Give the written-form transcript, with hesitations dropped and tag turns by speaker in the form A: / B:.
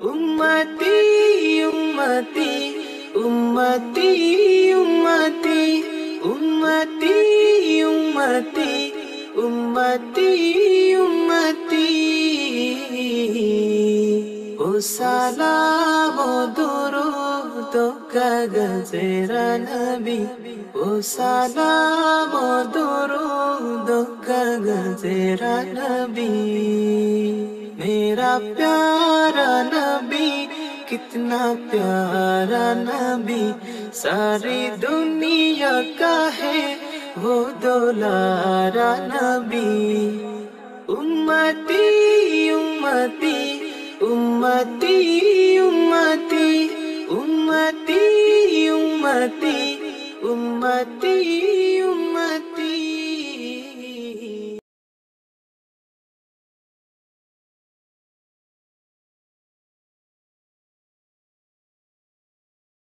A: উম্মতি উম্মতি উম্মতি উম্মতি উম্মতি উম্মতি উম্মতি উম্মতি ও সালাম ও দুরূদ গগজেরা নবী ও সালাম ও দুরূদ গগজেরা নবী मेरा प्यारा नबी कितना प्यारा नबी सारी दुनिया का है वो दुलारा नबी उम्मती उम्मती उम्मती उम्मती उम्मती उम्मती उम्मती